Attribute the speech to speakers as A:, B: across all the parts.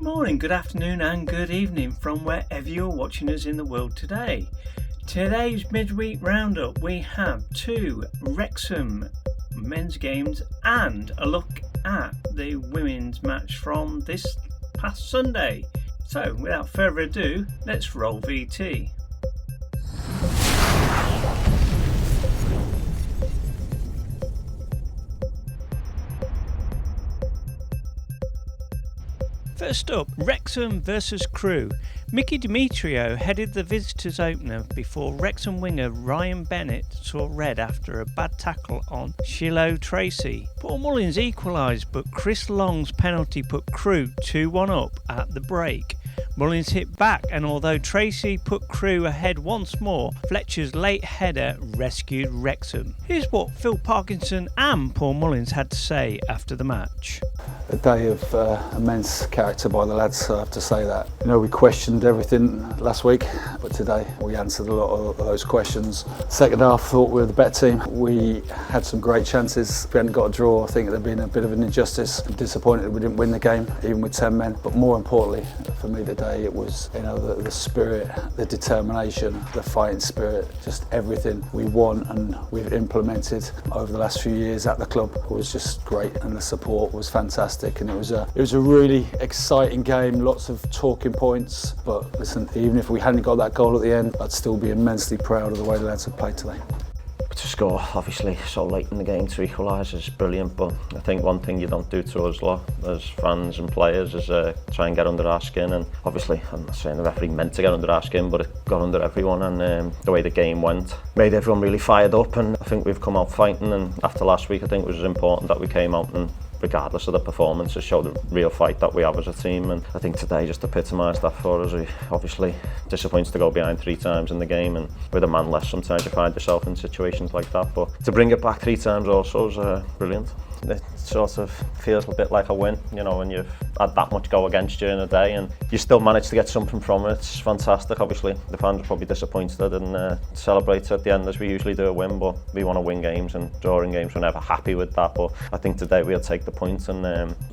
A: morning, good afternoon and good evening from wherever you're watching us in the world today. Today's midweek roundup, we have 2 Wrexham men's games and a look at the women's match from this past Sunday. So without further ado, let's roll VT. First up, Wrexham versus Crewe. Mickey Demetrio headed the visitors opener before Wrexham winger Ryan Bennett saw red after a bad tackle on Shiloh Tracy. Paul Mullins equalised, but Chris Long's penalty put Crewe 2-1 up at the break. Mullins hit back, and although Tracy put Crewe ahead once more, Fletcher's late header rescued Wrexham. Here's what Phil Parkinson and Paul Mullins had to say after the match.
B: A day of immense character by the lads, I have to say that. You know, we questioned everything last week, but today we answered a lot of those questions. Second half, thought we were the better team. We had some great chances. If we hadn't got a draw, I think there'd been a bit of an injustice. I'm disappointed we didn't win the game, even with 10 men. But more importantly, for me today, it was the spirit, the determination, the fighting spirit, just everything we want and we've implemented over the last few years at the club was just great, and the support was fantastic. And it was a really exciting game, lots of talking points. But listen, even if we hadn't got that goal at the end, I'd still be immensely proud of the way the lads have played today.
C: To score, obviously, so late in the game to equalise is brilliant, but I think one thing you don't do to us lot as fans and players is try and get under our skin, and obviously, I'm not saying the referee meant to get under our skin, but it got under everyone, and the way the game went made everyone really fired up, and I think we've come out fighting, and after last week I think it was important that we came out and regardless of the performance, to show the real fight that we have as a team, and I think today just epitomised that for us. We obviously disappoints to go behind 3 times in the game, and with a man less sometimes you find yourself in situations like that, but to bring it back 3 times also is brilliant. It sort of feels a bit like a win, you know, when you've had that much go against you in a day and you still manage to get something from it. It's fantastic. Obviously the fans are probably disappointed and celebrate at the end as we usually do a win, but we want to win games, and drawing games we're never happy with that, but I think today we'll take the points and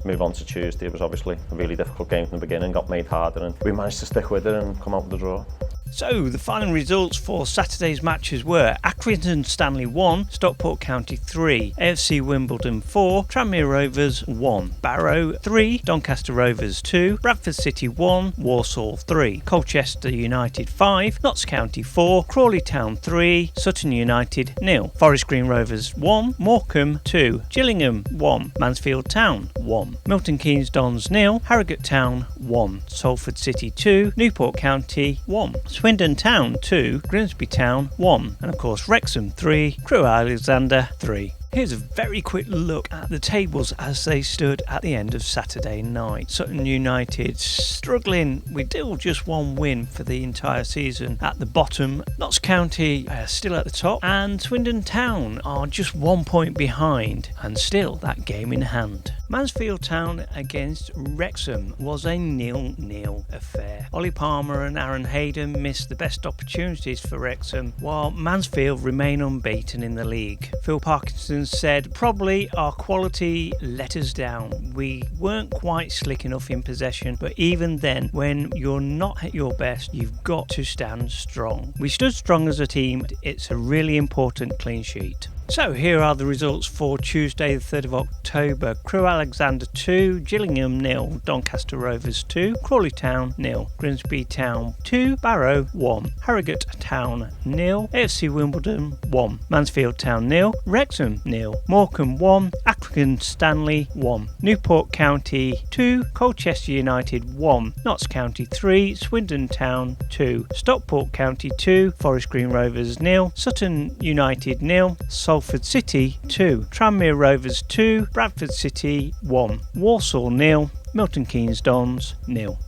C: move on to Tuesday. It was obviously a really difficult game from the beginning, got made harder, and we managed to stick with it and come out with a draw.
A: So the final results for Saturday's matches were Accrington Stanley 1, Stockport County 3, AFC Wimbledon 4, Tranmere Rovers 1, Barrow 3, Doncaster Rovers 2, Bradford City 1, Walsall 3, Colchester United 5, Notts County 4, Crawley Town 3, Sutton United 0, Forest Green Rovers 1, Morecambe 2, Gillingham 1, Mansfield Town 1, Milton Keynes Dons 0, Harrogate Town 1, Salford City 2, Newport County 1, Swindon Town 2, Grimsby Town 1, and of course Wrexham 3, Crewe Alexandra 3. Here's a very quick look at the tables as they stood at the end of Saturday night. Sutton United struggling with still just 1 win for the entire season at the bottom. Notts County still at the top, and Swindon Town are just 1 point behind and still that game in hand. Mansfield Town against Wrexham was a 0-0 affair. Ollie Palmer and Aaron Hayden missed the best opportunities for Wrexham, while Mansfield remain unbeaten in the league. Phil Parkinson said, probably our quality let us down. We weren't quite slick enough in possession, but even then, when you're not at your best, you've got to stand strong. We stood strong as a team. It's a really important clean sheet. So here are the results for Tuesday the 3rd of October. Crewe Alexandra 2, Gillingham 0, Doncaster Rovers 2, Crawley Town 0, Grimsby Town 2, Barrow 1, Harrogate Town 0, AFC Wimbledon 1, Mansfield Town 0, Wrexham 0, Morecambe 1, Accrington Stanley 1, Newport County 2, Colchester United 1, Notts County 3, Swindon Town 2, Stockport County 2, Forest Green Rovers 0, Sutton United 0, Salford City 2, Tranmere Rovers 2, Bradford City 1, Walsall 0, Milton Keynes Dons 0.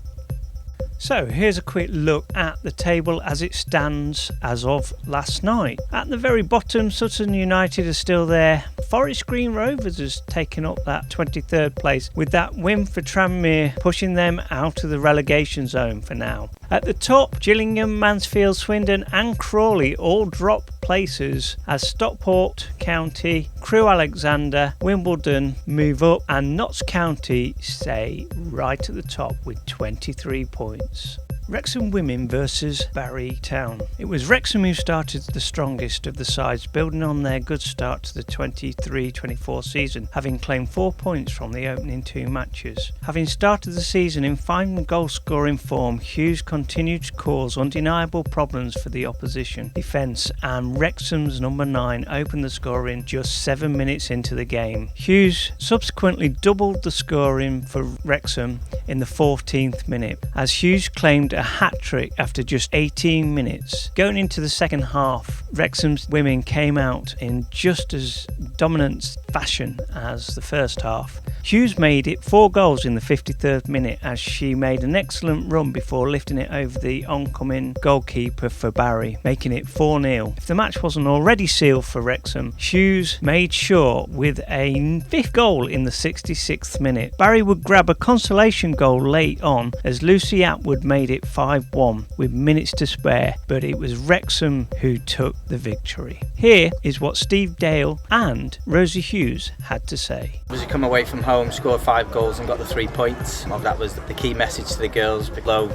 A: So here's a quick look at the table as it stands as of last night. At the very bottom, Sutton United are still there. Forest Green Rovers has taken up that 23rd place with that win for Tranmere, pushing them out of the relegation zone for now. At the top, Gillingham, Mansfield, Swindon and Crawley all drop places as Stockport County, Crewe, Alexandra, Wimbledon move up and Notts County stay right at the top with 23 points. Wrexham Women versus Barry Town. It was Wrexham who started the strongest of the sides, building on their good start to the 23-24 season, having claimed 4 points from the opening 2 matches. Having started the season in fine goal-scoring form, Hughes continued to cause undeniable problems for the opposition defence, and Wrexham's number 9 opened the scoring just 7 minutes into the game. Hughes subsequently doubled the scoring for Wrexham in the 14th minute, as Hughes claimed a hat-trick after just 18 minutes. Going into the second half, Wrexham's women came out in just as dominant fashion as the first half. Hughes made it 4 goals in the 53rd minute as she made an excellent run before lifting it over the oncoming goalkeeper for Barry, making it 4-0. If the match wasn't already sealed for Wrexham, Hughes made sure with a 5th goal in the 66th minute. Barry would grab a consolation goal late on as Lucy Atwood made it 5-1 with minutes to spare, but it was Wrexham who took the victory. Here is what Steve Dale and Rosie Hughes had to say.
D: As you come away from home, scored 5 goals and got the 3 points. That was the key message to the girls. Below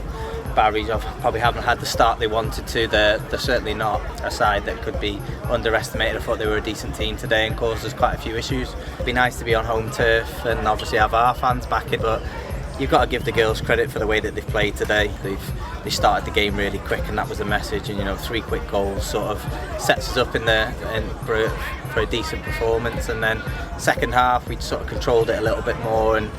D: Barry probably haven't had the start they wanted to. They're certainly not a side that could be underestimated. I thought they were a decent team today and caused us quite a few issues. It'd be nice to be on home turf and obviously have our fans back in, but you've got to give the girls credit for the way that they've played today. They started the game really quick, and that was the message. And 3 quick goals sort of sets us up for a decent performance. And then second half, we sort of controlled it a little bit more, and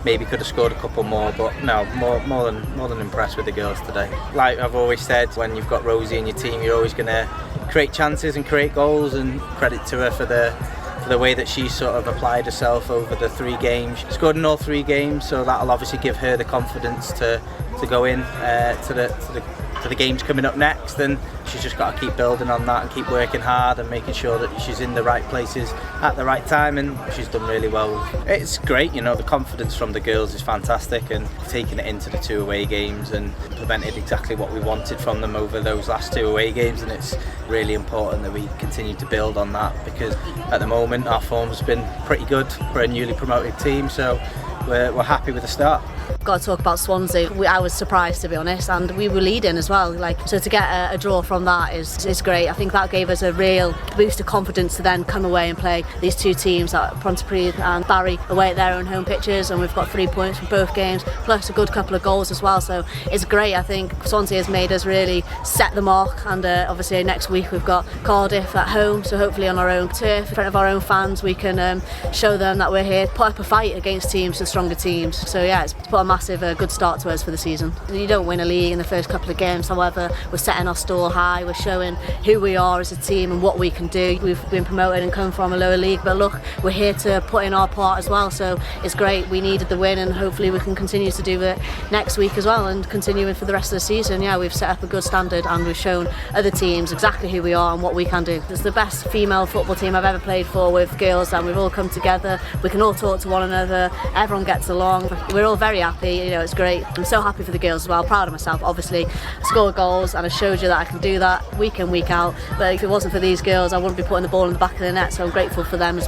D: maybe could have scored a couple more. But no, more than impressed with the girls today. Like I've always said, when you've got Rosie in your team, you're always going to create chances and create goals. And credit to her for the way that she sort of applied herself over the 3 games. She scored in all 3 games, so that'll obviously give her the confidence to go in to the games coming up next, and she's just got to keep building on that and keep working hard and making sure that she's in the right places at the right time, and she's done really well. It's great, the confidence from the girls is fantastic, and taking it into the 2 away games and implemented exactly what we wanted from them over those last 2 away games, and it's really important that we continue to build on that, because at the moment our form's been pretty good for a newly promoted team, so we're happy with the start.
E: Got to talk about Swansea. I was surprised, to be honest, and we were leading as well. So to get a draw from that is great. I think that gave us a real boost of confidence to then come away and play these 2 teams, Pontypridd and Barry, away at their own home pitches, and we've got 3 points from both games, plus a good couple of goals as well. So it's great. I think Swansea has made us really set the mark, and obviously next week we've got Cardiff at home, so hopefully on our own turf, in front of our own fans, we can show them that we're here to put up a fight against teams and stronger teams. So yeah, it's put a massive good start to us for the season. You don't win a league in the first couple of games, however, we're setting our stall high, we're showing who we are as a team and what we can do. We've been promoted and come from a lower league, but look, we're here to put in our part as well, so it's great. We needed the win, and hopefully we can continue to do it next week as well, and continuing for the rest of the season. Yeah, we've set up a good standard, and we've shown other teams exactly who we are and what we can do. It's the best female football team I've ever played for, with girls, and we've all come together. We can all talk to one another, everyone gets along. We're all very happy, it's great. I'm so happy for the girls as well, proud of myself, obviously. Scored goals, and I showed you that I can do that week in, week out, but if it wasn't for these girls, I wouldn't be putting the ball in the back of the net, so I'm grateful for them.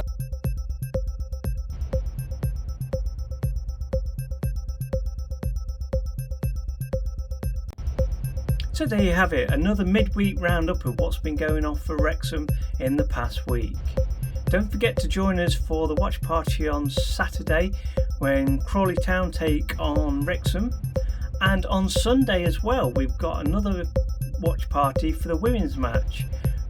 A: So there you have it, another midweek roundup of what's been going on for Wrexham in the past week. Don't forget to join us for the watch party on Saturday when Crawley Town take on Wrexham, and on Sunday as well we've got another watch party for the women's match.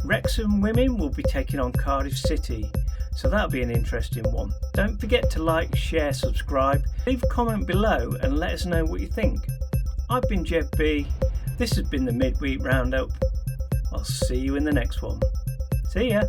A: Wrexham women will be taking on Cardiff City, so that'll be an interesting one. Don't forget to like, share, subscribe, leave a comment below and let us know what you think. I've been Jeb B, this has been the midweek roundup. I'll see you in the next one. See ya.